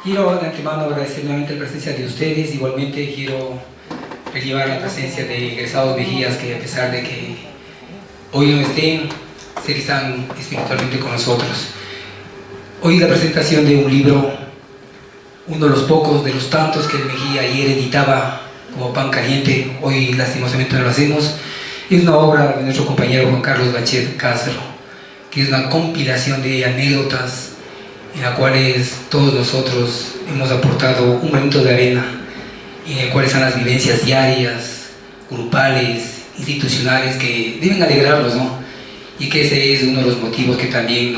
Quiero de antemano agradecer nuevamente la presencia de ustedes. Igualmente quiero relevar la presencia de egresados Mejías que, a pesar de que hoy no estén, sé que están espiritualmente con nosotros. Hoy es la presentación de un libro, uno de los pocos, de los tantos que el Mejía ayer editaba como pan caliente. Hoy lastimosamente no lo hacemos. Es una obra de nuestro compañero Juan Carlos Bachet Castro, que es una compilación de anécdotas en la cuales todos nosotros hemos aportado un granito de arena, en el cual están las vivencias diarias, grupales, institucionales, que deben alegrarnos, ¿no? Y que ese es uno de los motivos que también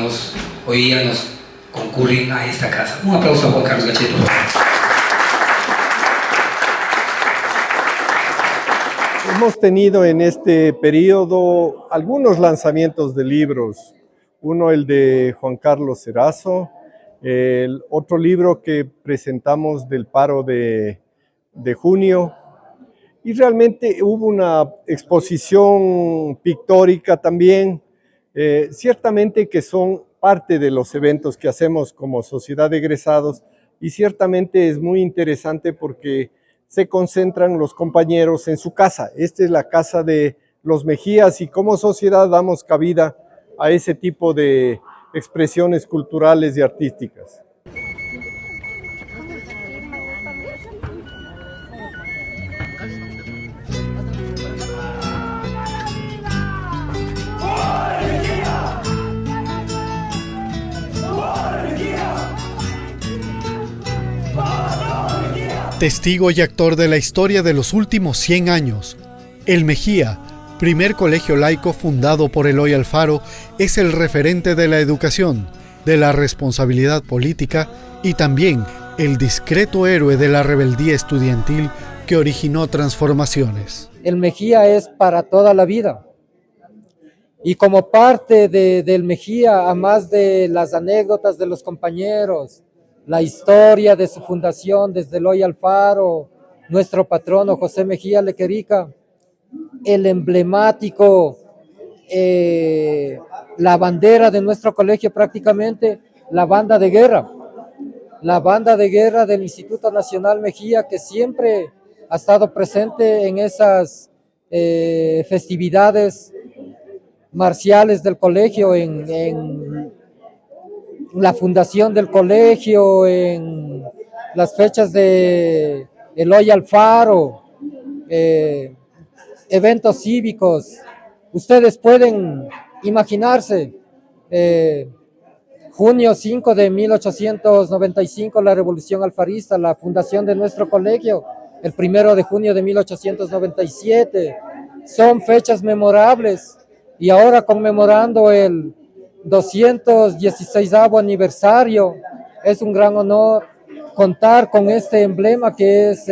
hoy día nos concurren a esta casa. Un aplauso a Juan Carlos Bachet, por favor. Hemos tenido en este periodo algunos lanzamientos de libros. Uno, el de Juan Carlos Erazo, el otro libro que presentamos del paro de junio, y realmente hubo una exposición pictórica también, ciertamente que son parte de los eventos que hacemos como sociedad de egresados, y ciertamente es muy interesante porque se concentran los compañeros en su casa. Esta es la casa de los Mejías y como sociedad damos cabida a ese tipo de expresiones culturales y artísticas. Testigo y actor de la historia de los últimos 100 años, el Mejía, primer colegio laico fundado por Eloy Alfaro, es el referente de la educación, de la responsabilidad política y también el discreto héroe de la rebeldía estudiantil que originó transformaciones. El Mejía es para toda la vida. Y como parte del Mejía, a más de las anécdotas de los compañeros, la historia de su fundación desde Eloy Alfaro, nuestro patrono José Mejía Lequerica, el emblemático, la bandera de nuestro colegio prácticamente, la banda de guerra del Instituto Nacional Mejía, que siempre ha estado presente en esas festividades marciales del colegio, en la fundación del colegio, en las fechas de Eloy Alfaro, eventos cívicos. Ustedes pueden imaginarse, junio 5 de 1895, la Revolución Alfarista, la fundación de nuestro colegio, el 1 de junio de 1897, son fechas memorables, y ahora conmemorando el 216º aniversario, es un gran honor contar con este emblema que es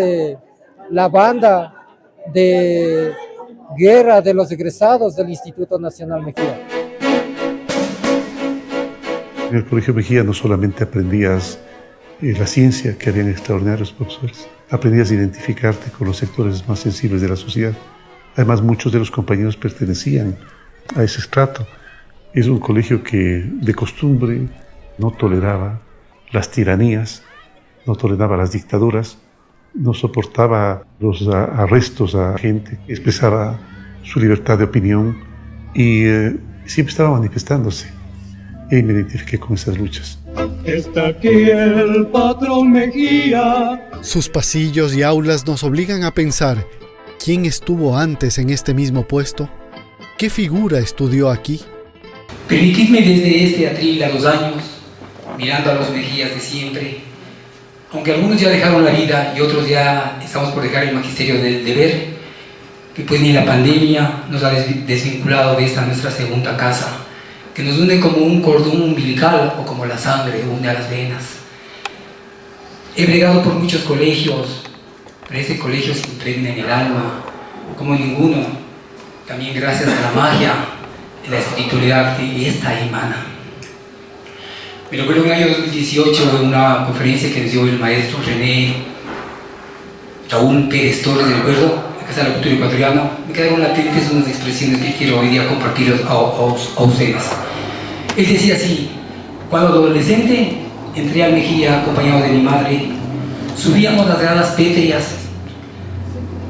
la banda de guerra de los egresados del Instituto Nacional Mejía. En el Colegio Mejía no solamente aprendías la ciencia, que habían extraordinarios profesores, aprendías a identificarte con los sectores más sensibles de la sociedad. Además, muchos de los compañeros pertenecían a ese estrato. Es un colegio que de costumbre no toleraba las tiranías, no toleraba las dictaduras, no soportaba los arrestos a gente que expresaba su libertad de opinión y siempre estaba manifestándose. Y me identifiqué con esas luchas. Está aquí el patrón Mejía. Sus pasillos y aulas nos obligan a pensar quién estuvo antes en este mismo puesto, qué figura estudió aquí. Permitidme desde este atril a los años, mirando a los Mejías de siempre, aunque algunos ya dejaron la vida y otros ya estamos por dejar el magisterio del deber, que pues ni la pandemia nos ha desvinculado de esta nuestra segunda casa, que nos une como un cordón umbilical o como la sangre une a las venas. He bregado por muchos colegios, pero este colegio se impregna en el alma como ninguno, también gracias a la magia la espiritualidad de esta hermana. Me recuerdo en el año 2018 en una conferencia que nos dio el maestro René Raúl Pérez Torres, de recuerdo, en Casa de la Cultura Ecuatoriana. Me quedaron latentes unas expresiones que quiero hoy día compartir a ustedes. Él decía así: cuando adolescente entré a Mejía acompañado de mi madre, subíamos las gradas pétreas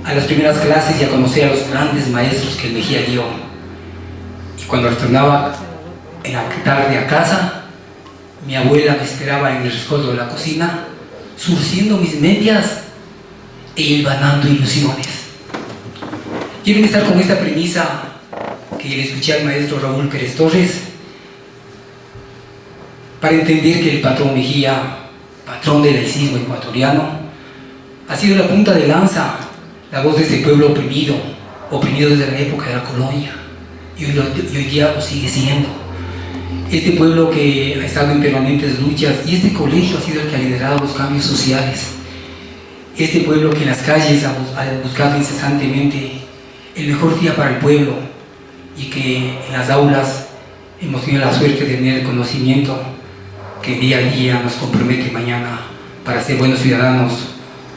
a las primeras clases y a conocer a los grandes maestros que el Mejía dio. Y cuando retornaba en la tarde a casa, mi abuela me esperaba en el rescoldo de la cocina, surciendo mis medias e hilvanando ilusiones. Quiero estar con esta premisa que le escuché al maestro Raúl Pérez Torres para entender que el patrón Mejía, patrón del laicismo ecuatoriano, ha sido la punta de lanza, la voz de este pueblo oprimido desde la época de la colonia, y hoy día lo sigue siendo. Este pueblo que ha estado en permanentes luchas, y este colegio ha sido el que ha liderado los cambios sociales. Este pueblo que en las calles ha buscado incesantemente el mejor día para el pueblo, y que en las aulas hemos tenido la suerte de tener el conocimiento que día a día nos compromete mañana para ser buenos ciudadanos,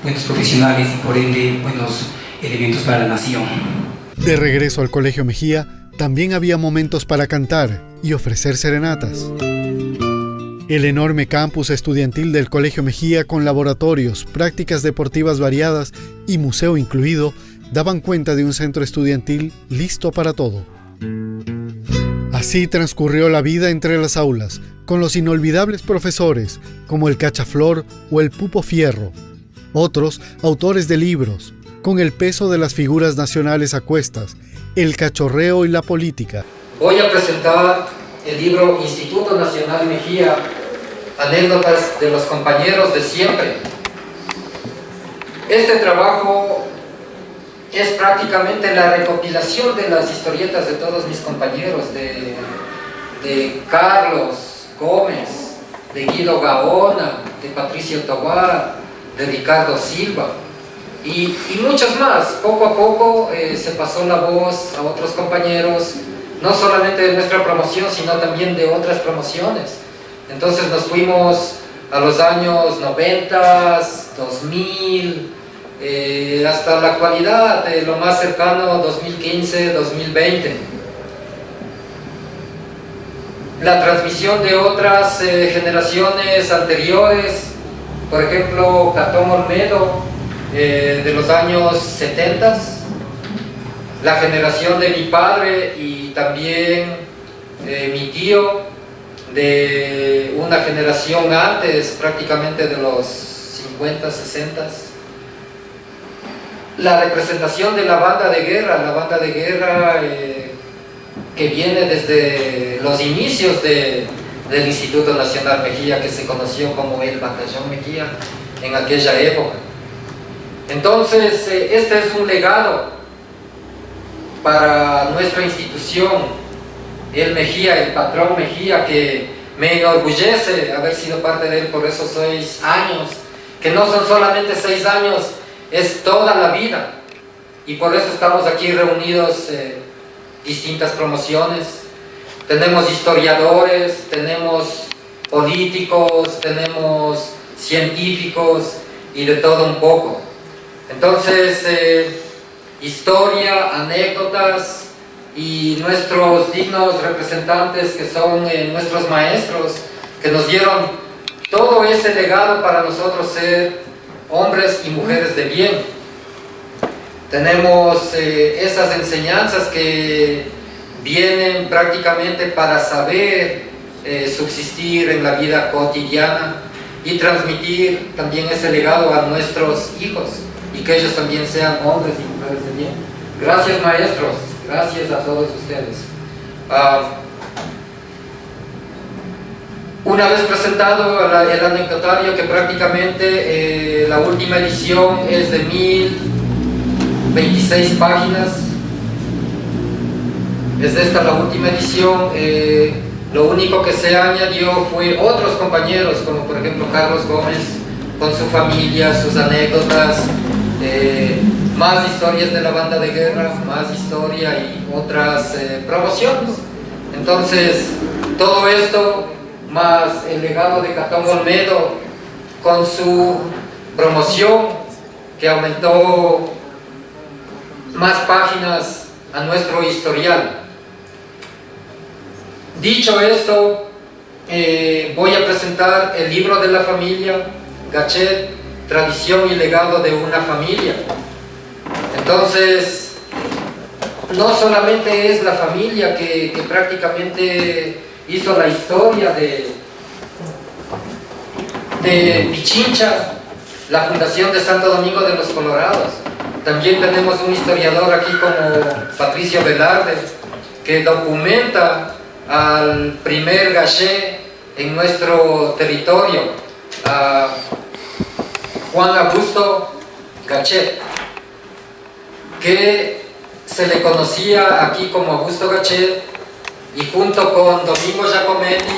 buenos profesionales y por ende buenos elementos para la nación. De regreso al Colegio Mejía, también había momentos para cantar y ofrecer serenatas. El enorme campus estudiantil del Colegio Mejía, con laboratorios, prácticas deportivas variadas y museo incluido, daban cuenta de un centro estudiantil listo para todo. Así transcurrió la vida entre las aulas, con los inolvidables profesores como el Cachaflor o el Pupo Fierro. Otros, autores de libros, con el peso de las figuras nacionales a cuestas, el cachorreo y la política. Voy a presentar el libro Instituto Nacional Mejía, anécdotas de los compañeros de siempre. Este trabajo es prácticamente la recopilación de las historietas de todos mis compañeros, de Carlos Gómez, de Guido Gaona, de Patricio Tobar, de Ricardo Silva y muchos más. Poco a poco se pasó la voz a otros compañeros, no solamente de nuestra promoción, sino también de otras promociones. Entonces nos fuimos a los años 90, 2000, hasta la actualidad, lo más cercano, 2015, 2020. La transmisión de otras generaciones anteriores, por ejemplo, Catón Olmedo, de los años 70, la generación de mi padre y también mi tío, de una generación antes, prácticamente de los 50, 60. La representación de la banda de guerra que viene desde los inicios del Instituto Nacional Mejía, que se conoció como el Batallón Mejía en aquella época. Entonces, este es un legado para nuestra institución, el Mejía, el patrón Mejía, que me enorgullece haber sido parte de él por esos 6 años, que no son solamente 6 años, es toda la vida, y por eso estamos aquí reunidos, distintas promociones. Tenemos historiadores, tenemos políticos, tenemos científicos y de todo un poco. Entonces, historia, anécdotas y nuestros dignos representantes, que son nuestros maestros, que nos dieron todo ese legado para nosotros ser hombres y mujeres de bien. Tenemos esas enseñanzas que vienen prácticamente para saber subsistir en la vida cotidiana y transmitir también ese legado a nuestros hijos, y que ellos también sean hombres y mujeres de bien. Gracias, maestros, gracias a todos ustedes. Una vez presentado el anecdotario, que prácticamente la última edición es de 1026 páginas, es esta la última edición. Lo único que se añadió fue otros compañeros, como por ejemplo Carlos Gómez, con su familia, sus anécdotas, más historias de la banda de guerra, más historia y otras promociones. Entonces, todo esto, más el legado de Catón Olmedo, con su promoción, que aumentó más páginas a nuestro historial. Dicho esto, voy a presentar el libro de la familia, Gachet, Tradición y Legado de una Familia. Entonces, no solamente es la familia que prácticamente hizo la historia de Pichincha, la fundación de Santo Domingo de los Colorados. También tenemos un historiador aquí como Patricio Velarde, que documenta al primer Gachet en nuestro territorio, a Juan Augusto Gachet, que se le conocía aquí como Augusto Gachet, y junto con Domingo Giacometti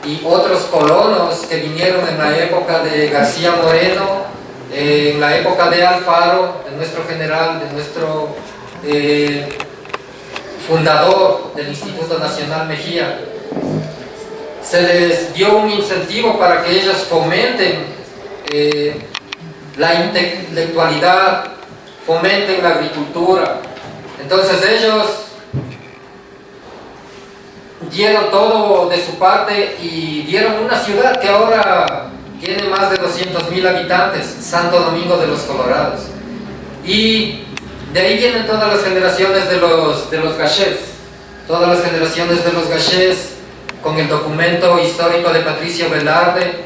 y otros colonos que vinieron en la época de García Moreno, en la época de Alfaro, de nuestro general, de nuestro fundador del Instituto Nacional Mejía, se les dio un incentivo para que ellos fomenten la intelectualidad, fomenten la agricultura. Entonces ellos dieron todo de su parte y dieron una ciudad que ahora tiene más de 200,000 habitantes, Santo Domingo de los Colorados. Y de ahí vienen todas las generaciones de los Gachets, todas las generaciones de los Gachets, con el documento histórico de Patricio Velarde.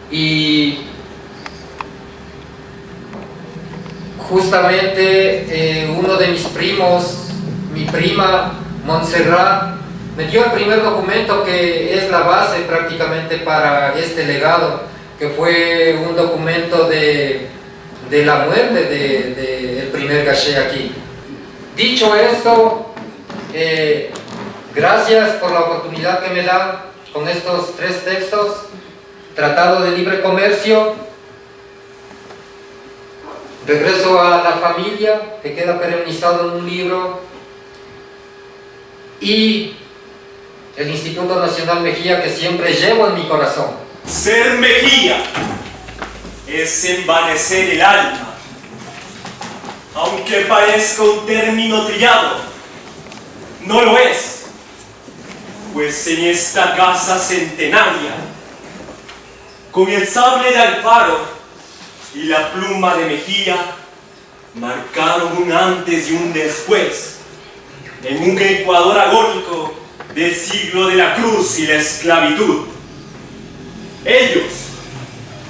Y justamente uno de mis primos, mi prima Montserrat, me dio el primer documento que es la base prácticamente para este legado, que fue un documento de la muerte del primer Gachet aquí. Dicho esto, gracias por la oportunidad que me dan con estos 3 textos: Tratado de Libre Comercio, Regreso a la Familia, que queda perennizado en un libro, y el Instituto Nacional Mejía, que siempre llevo en mi corazón. Ser Mejía es envanecer el alma, aunque parezca un término trillado, no lo es, pues en esta casa centenaria, con el sable de Alfaro y la pluma de Mejía, marcaron un antes y un después, en un Ecuador agónico del siglo de la cruz y la esclavitud. Ellos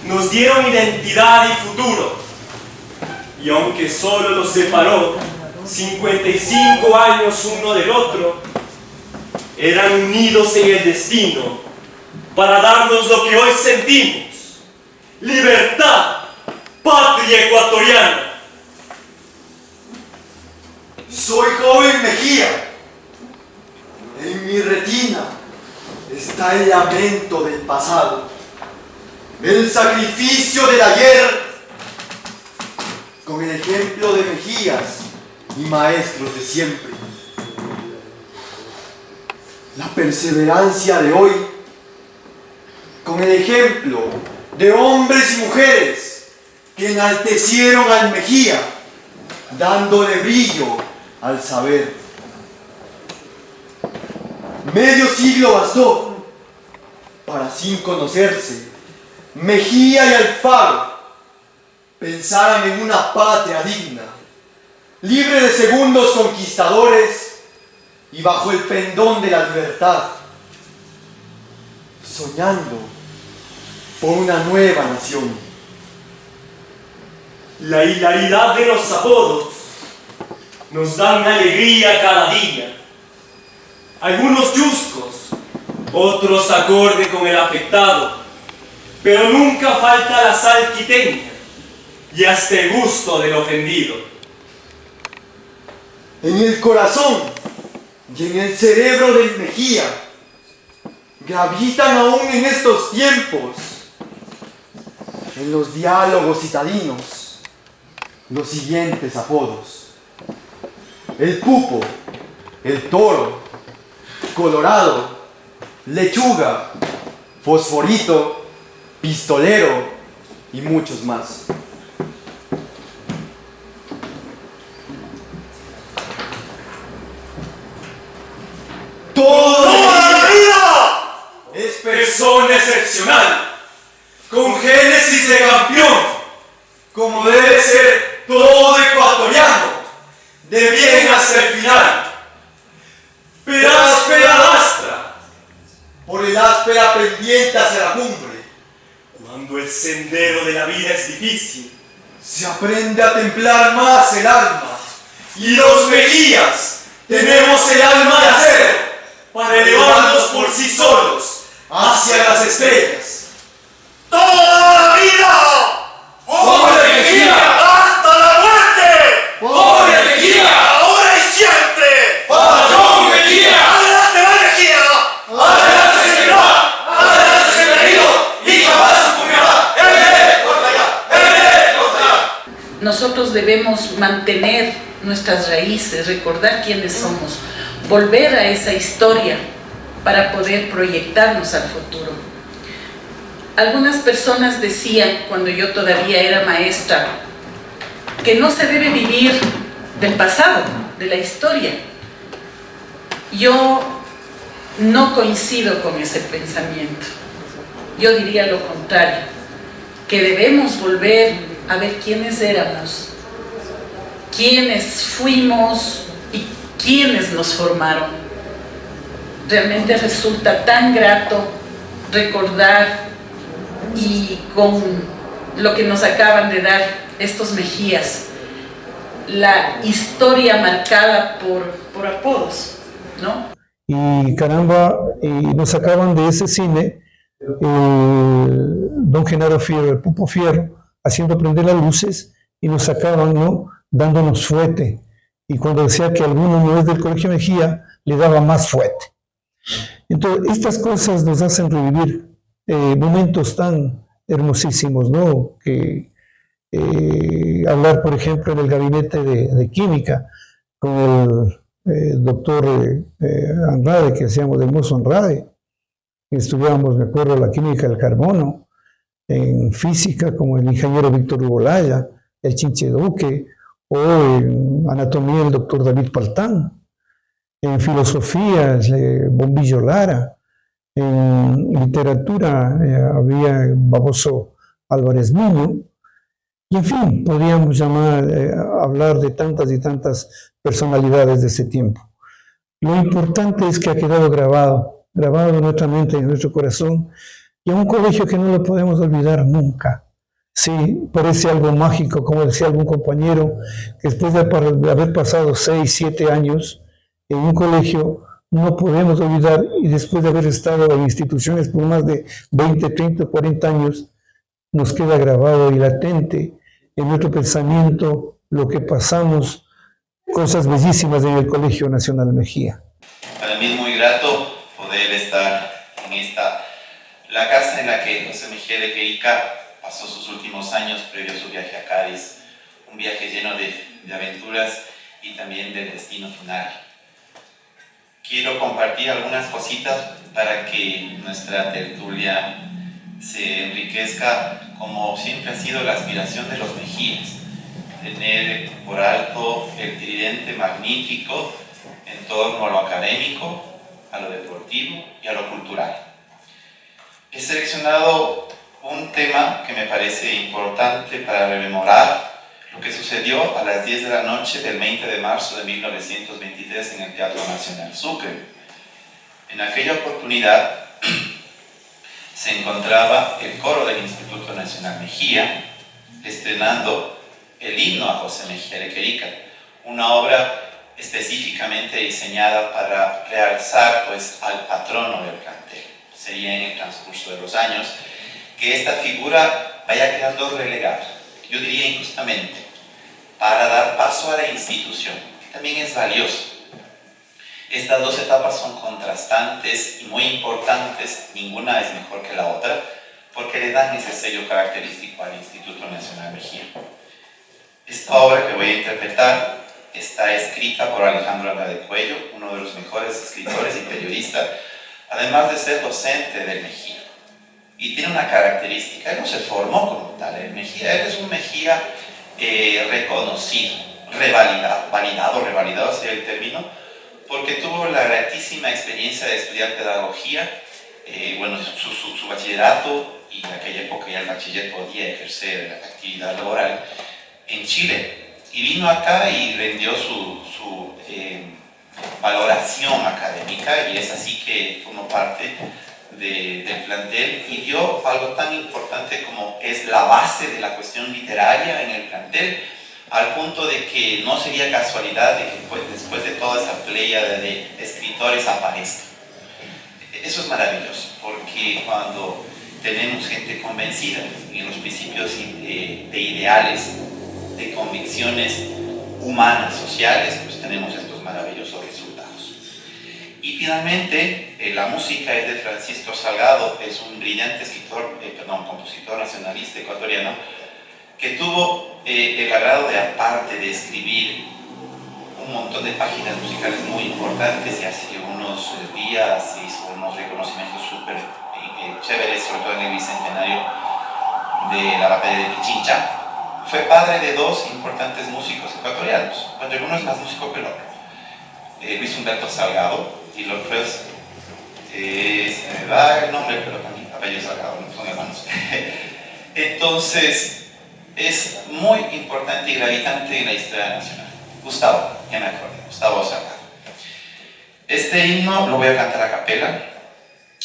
nos dieron identidad y futuro, y aunque solo nos separó 55 años uno del otro, eran unidos en el destino para darnos lo que hoy sentimos: libertad, patria ecuatoriana. Soy joven Mejía. En mi retina está el lamento del pasado, el sacrificio del ayer, con el ejemplo de Mejías y maestros de siempre. La perseverancia de hoy, con el ejemplo de hombres y mujeres que enaltecieron al Mejía, dándole brillo al saber. Medio siglo bastó para, sin conocerse, Mejía y Alfaro pensaran en una patria digna, libre de segundos conquistadores y bajo el pendón de la libertad, soñando por una nueva nación. La hilaridad de los apodos nos dan alegría cada día. Algunos chuscos, otros acorde con el afectado, pero nunca falta la salquiteña y hasta el gusto del ofendido. En el corazón y en el cerebro del Mejía gravitan aún en estos tiempos, en los diálogos citadinos, los siguientes apodos: el Pupo, el Toro, colorado, lechuga, fosforito, pistolero y muchos más. ¡Toda la vida! Es persona excepcional, con génesis de campeón, como debe ser todo ecuatoriano, de bien hasta el final. Pero áspera astra, Por el áspera pendiente hacia la cumbre, cuando el sendero de la vida es difícil, se aprende a templar más el alma. y los Mejías tenemos el alma de acero para elevarnos por sí solos hacia las estrellas. ¡Toda la vida! ¡Pobre Mejía! ¡Hasta la muerte! ¡Pobre Mejía! ¡Ahora y siempre! ¡Patrón Mejía! ¡Adelante la Mejía! ¡Adelante seguirá! ¡Adelante seguirá! ¡Y jamás sucumbirá! ¡Él contra allá! ¡Él contra allá! Nosotros debemos mantener nuestras raíces, recordar quiénes somos, volver a esa historia para poder proyectarnos al futuro. Algunas personas decían, cuando yo todavía era maestra, que no se debe vivir del pasado, de la historia. Yo no coincido con ese pensamiento. Yo diría lo contrario, que debemos volver a ver quiénes éramos, quiénes fuimos y quiénes nos formaron. Realmente resulta tan grato recordar, y con lo que nos acaban de dar estos Mejías, la historia marcada por apodos, ¿no? Y caramba, nos sacaban de ese cine don Genaro Fierro, el Pupo Fierro, haciendo prender las luces, y nos sacaban, ¿no?, dándonos fuete. Y cuando decía que alguno no es del Colegio Mejía, le daba más fuete. Entonces, estas cosas nos hacen revivir momentos tan hermosísimos, ¿no? Que hablar, por ejemplo, en el gabinete de química con el doctor Andrade, que hacíamos del mozo Andrade. Estudiábamos, me acuerdo, la química del carbono, en física como el ingeniero Víctor Hugo Laya, el Chinche Duque, o en anatomía el doctor David Paltán, en filosofía Bombillo Lara, en literatura había Baboso Álvarez Niño, y en fin, podríamos hablar de tantas y tantas personalidades de ese tiempo. Lo importante es que ha quedado grabado en nuestra mente y en nuestro corazón, y a un colegio que no lo podemos olvidar nunca. Sí, parece algo mágico, como decía algún compañero, que después de haber pasado 6, 7 años en un colegio, no podemos olvidar, y después de haber estado en instituciones por más de 20, 30, 40 años, nos queda grabado y latente en nuestro pensamiento lo que pasamos, cosas bellísimas en el Colegio Nacional Mejía. Para mí es muy grato poder estar en la casa en la que José Mejía Lequerica pasó sus últimos años previo a su viaje a Cádiz, un viaje lleno de aventuras y también del destino final. Quiero compartir algunas cositas para que nuestra tertulia se enriquezca, como siempre ha sido la aspiración de los Mejías, tener por alto el tridente magnífico en torno a lo académico, a lo deportivo y a lo cultural. He seleccionado un tema que me parece importante para rememorar lo que sucedió a las 10 de la noche del 20 de marzo de 1923 en el Teatro Nacional Sucre. En aquella oportunidad se encontraba el coro del Instituto Nacional Mejía estrenando el himno a José Mejía Lequerica, una obra específicamente diseñada para realzar pues, al patrono del plantel. Sería en el transcurso de los años que esta figura vaya quedando relegada, yo diría injustamente, para dar paso a la institución, que también es valioso. Estas dos etapas son contrastantes y muy importantes, ninguna es mejor que la otra, porque le dan ese sello característico al Instituto Nacional Mejía. Esta obra que voy a interpretar está escrita por Alejandro Andrade Cuello, uno de los mejores escritores y periodistas, además de ser docente del Mejía. Y tiene una característica: él no se formó como tal en Mejía, él es un Mejía reconocido, revalidado sería el término, porque tuvo la gratísima experiencia de estudiar pedagogía, su bachillerato, y en aquella época ya el bachiller podía ejercer actividad laboral en Chile, y vino acá y rendió su valoración académica, y es así que formó parte del plantel y dio algo tan importante como es la base de la cuestión literaria en el plantel, al punto de que no sería casualidad de que después de toda esa pléyada de escritores aparezca. Eso es maravilloso, porque cuando tenemos gente convencida en los principios de ideales, de convicciones humanas, sociales, pues tenemos estos maravillosos resultados. Y finalmente, la música es de Francisco Salgado, es un brillante compositor nacionalista ecuatoriano, que tuvo el agrado de, aparte de escribir un montón de páginas musicales muy importantes, y hace unos días hizo unos reconocimientos súper chéveres, sobre todo en el bicentenario de la batalla de Pichincha. Fue padre de dos importantes músicos ecuatorianos, bueno, uno es más músico que el otro, Luis Humberto Salgado, y los otro se me da el nombre, pero también apellido Salgado, no son hermanos. Entonces, es muy importante y gravitante en la historia nacional. Gustavo, ya me acuerdo, Gustavo Salgado. Este himno lo voy a cantar a capela.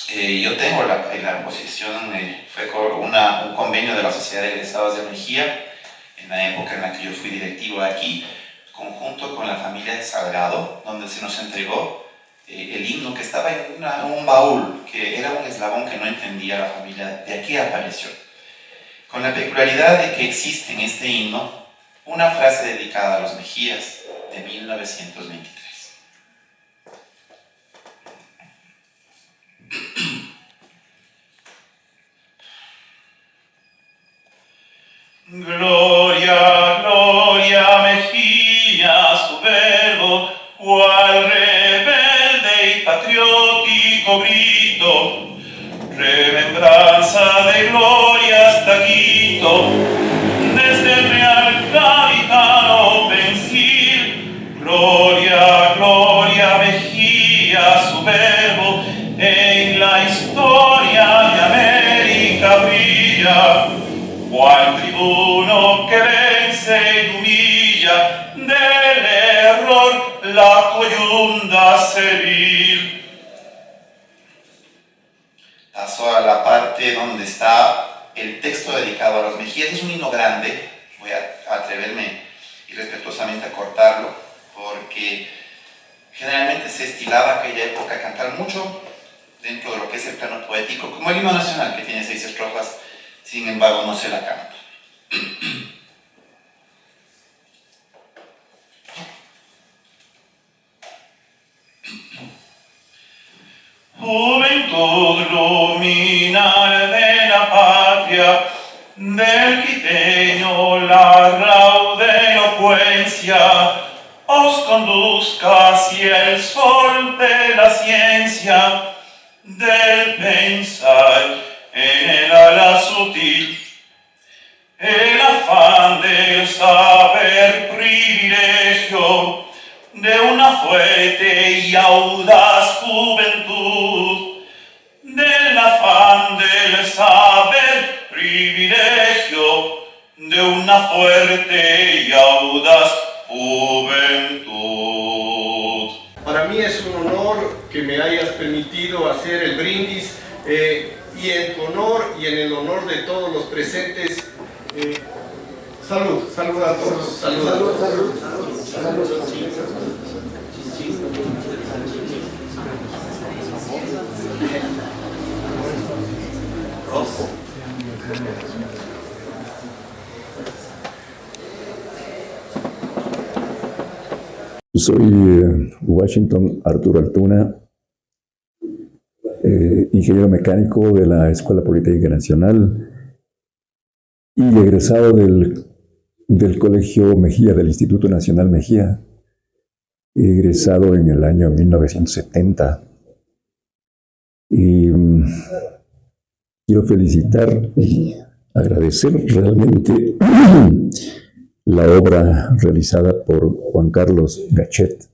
Yo tengo la posición, fue un convenio de la Sociedad de Egresados de Mejía, en la época en la que yo fui directivo aquí, conjunto con la familia de Salgado, donde se nos entregó el himno que estaba en un baúl, que era un eslabón que no entendía la familia, de aquí apareció. Con la peculiaridad de que existe en este himno una frase dedicada a los Mejías de 1923. Gloria, gloria, Mejía, su verbo, cual rebelde y patriótico grito, remembranza de gloria hasta Quito, desde el Real Capitano Pensil. Gloria, gloria, Mejía, su verbo, en la historia de América brilla, cual tribuno que vence y humilla del error la coyunda servil. Paso a la parte donde está el texto dedicado a los Mejías. Es un himno grande, voy a atreverme irrespetuosamente a cortarlo, porque generalmente se estilaba aquella época a cantar mucho dentro de lo que es el plano poético, como el himno nacional, que tiene 6 estrofas. Sin embargo, no se la canta. Juventud luminal de la patria, del quiteño la rauda elocuencia, os conduzca hacia el sol de la ciencia, del pensar en el ala sutil, el afán del saber privilegio de una fuerte y audaz juventud, del afán del saber privilegio de una fuerte y audaz juventud. Para mí es un honor que me hayas permitido hacer el brindis, y en tu honor y en el honor de todos los presentes, salud a todos. Salud. Soy Washington Arturo Altuna, ingeniero mecánico de la Escuela Politécnica Nacional y egresado del Colegio Mejía, del Instituto Nacional Mejía, egresado en el año 1970. Y quiero felicitar y agradecer realmente la obra realizada por Juan Carlos Gachet,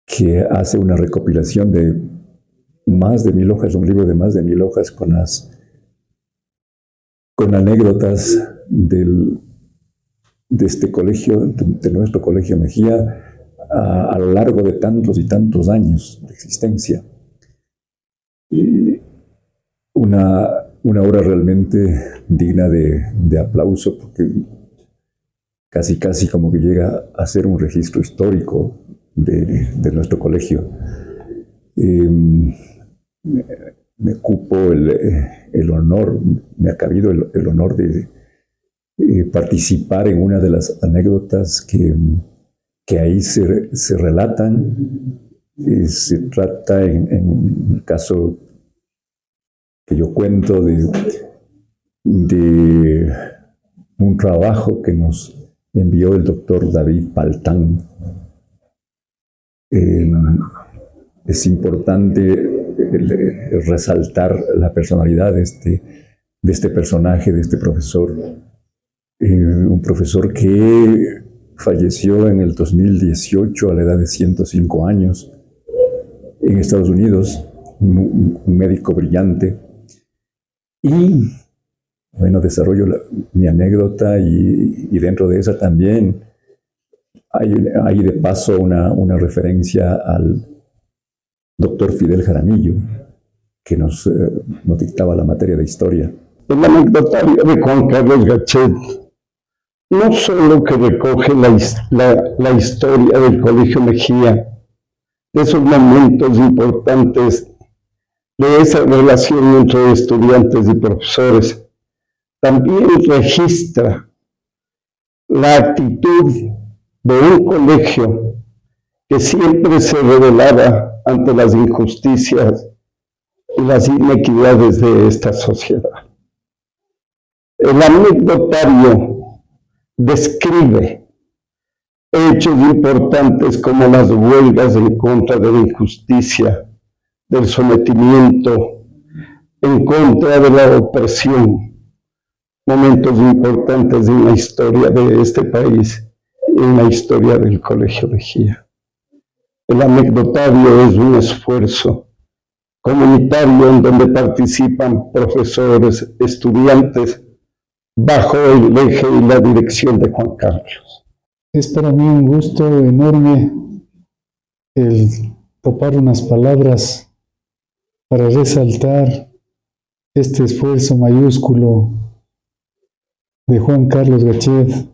que hace una recopilación de más de 1000 hojas, un libro de más de 1000 hojas con anécdotas de este colegio, de nuestro Colegio Mejía, a lo largo de tantos y tantos años de existencia. Y una obra realmente digna de aplauso, porque casi como que llega a ser un registro histórico de nuestro colegio. Me cupo el honor, me ha cabido el honor de participar en una de las anécdotas que ahí se relatan. Se trata, en el caso que yo cuento, de un trabajo que nos envió el doctor David Paltán. Es importante resaltar la personalidad de este personaje, de este profesor. Un profesor que falleció en el 2018 a la edad de 105 años en Estados Unidos, un médico brillante. Y bueno, desarrollo mi anécdota y dentro de esa también hay de paso una referencia al doctor Fidel Jaramillo, que nos dictaba la materia de historia. El anecdotario de Juan Carlos Gachet no solo que recoge la historia del Colegio Mejía, de esos momentos importantes, de esa relación entre estudiantes y profesores, también registra la actitud de un colegio que siempre se rebelaba ante las injusticias y las inequidades de esta sociedad. El anecdotario describe hechos importantes como las huelgas en contra de la injusticia, del sometimiento, en contra de la opresión, momentos importantes en la historia de este país y en la historia del Colegio Mejía. El anecdotario es un esfuerzo comunitario en donde participan profesores, estudiantes, bajo el eje y la dirección de Juan Carlos. Es para mí un gusto enorme el topar unas palabras para resaltar este esfuerzo mayúsculo de Juan Carlos Gachet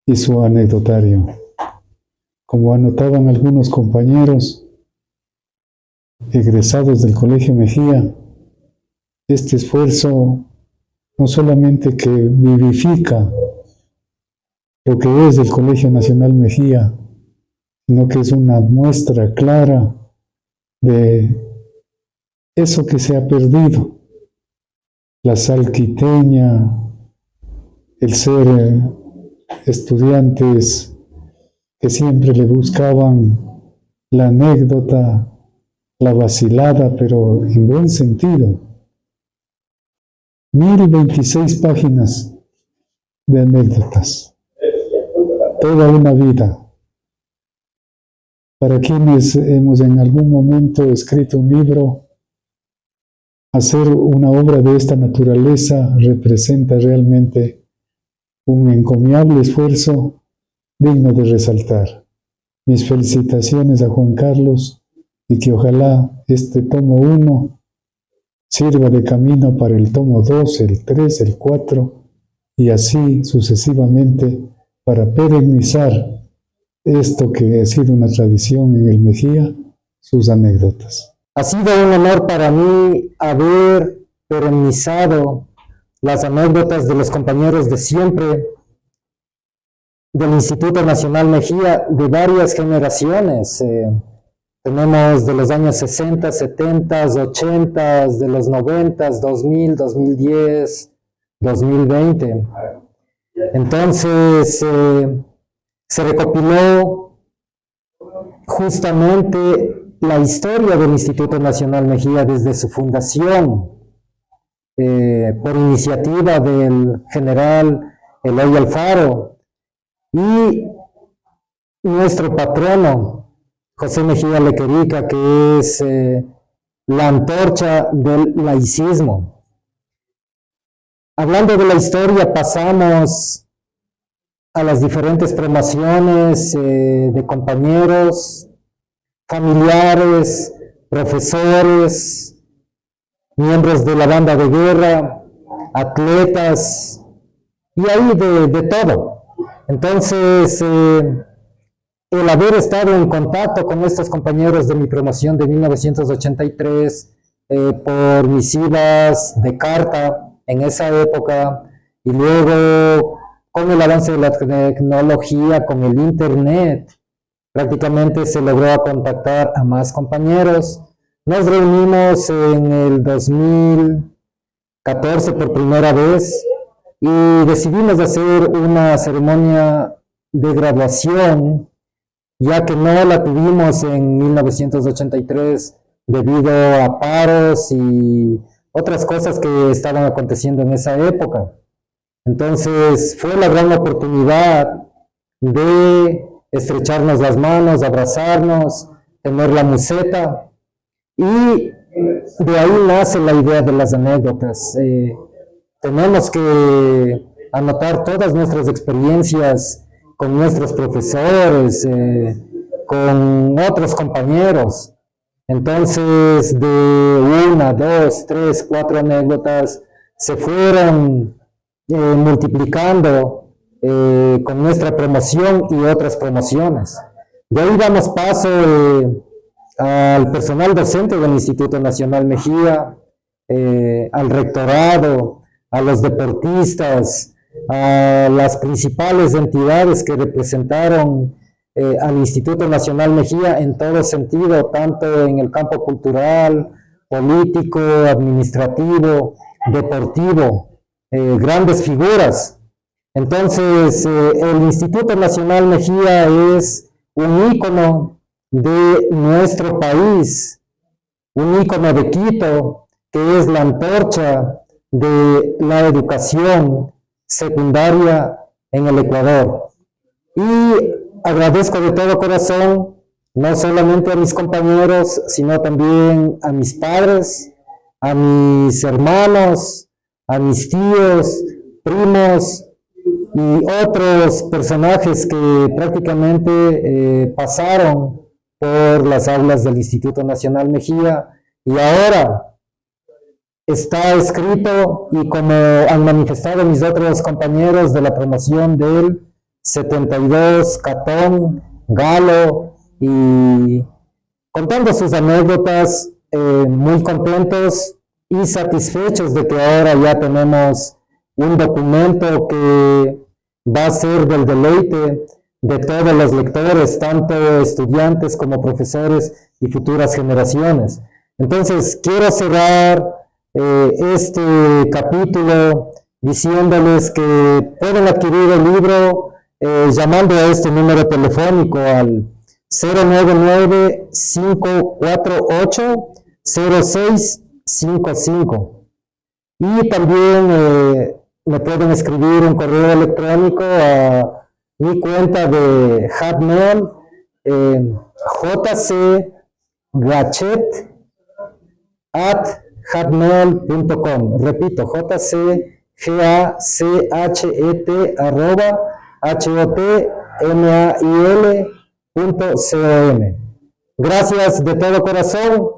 y su anecdotario. Como anotaban algunos compañeros egresados del Colegio Mejía, este esfuerzo no solamente que vivifica lo que es el Colegio Nacional Mejía, sino que es una muestra clara de eso que se ha perdido, la salquiteña, el ser estudiantes que siempre le buscaban la anécdota, la vacilada, pero en buen sentido. 1026 páginas de anécdotas, toda una vida. Para quienes hemos en algún momento escrito un libro, hacer una obra de esta naturaleza representa realmente un encomiable esfuerzo digno de resaltar. Mis felicitaciones a Juan Carlos y que ojalá este tomo 1 sirva de camino para el tomo 2, el 3, el 4 y así sucesivamente para perennizar esto que ha sido una tradición en el Mejía, sus anécdotas. Ha sido un honor para mí haber perennizado las anécdotas de los compañeros de siempre del Instituto Nacional Mejía de varias generaciones. Tenemos de los años 60, 70, 80, de los 90, 2000, 2010, 2020. Entonces, se recopiló justamente la historia del Instituto Nacional Mejía desde su fundación, por iniciativa del general Eloy Alfaro y nuestro patrono José Mejía Lequerica, que es la antorcha del laicismo. Hablando de la historia, pasamos a las diferentes promociones de compañeros, familiares, profesores, miembros de la banda de guerra, atletas, y ahí de todo. Entonces, el haber estado en contacto con estos compañeros de mi promoción de 1983, por misivas de carta en esa época, y luego con el avance de la tecnología, con el internet, prácticamente se logró contactar a más compañeros. Nos reunimos en el 2014 por primera vez y decidimos hacer una ceremonia de graduación, ya que no la tuvimos en 1983 debido a paros y otras cosas que estaban aconteciendo en esa época. Entonces fue la gran oportunidad de estrecharnos las manos, abrazarnos, tener la museta, y de ahí nace la idea de las anécdotas. Tenemos que anotar todas nuestras experiencias con nuestros profesores, con otros compañeros. Entonces, de 1, 2, 3, 4 anécdotas se fueron multiplicando con nuestra promoción y otras promociones. De ahí damos paso al personal docente del Instituto Nacional Mejía, al rectorado, a los deportistas, a las principales entidades que representaron al Instituto Nacional Mejía en todo sentido, tanto en el campo cultural, político, administrativo, deportivo, grandes figuras. Entonces, el Instituto Nacional Mejía es un ícono de nuestro país, un ícono de Quito, que es la antorcha de la educación secundaria en el Ecuador. Y agradezco de todo corazón, no solamente a mis compañeros, sino también a mis padres, a mis hermanos, a mis tíos, primos y otros personajes que prácticamente pasaron por las aulas del Instituto Nacional Mejía, y ahora está escrito, y como han manifestado mis otros compañeros de la promoción del 72, Catón, Galo, y contando sus anécdotas, muy contentos y satisfechos de que ahora ya tenemos un documento que va a ser del deleite de todos los lectores, tanto estudiantes como profesores y futuras generaciones. Entonces, quiero cerrar este capítulo diciéndoles que pueden adquirir el libro llamando a este número telefónico al 099-548-0655. Y también me pueden escribir un correo electrónico a mi cuenta de Hotmail, jcgachet@hotmail.com. Repito, jcgachet@hotmail.com. Gracias de todo corazón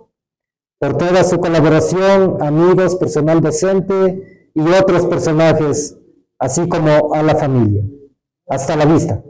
por toda su colaboración, amigos, personal docente y otros personajes, así como a la familia. Hasta la vista.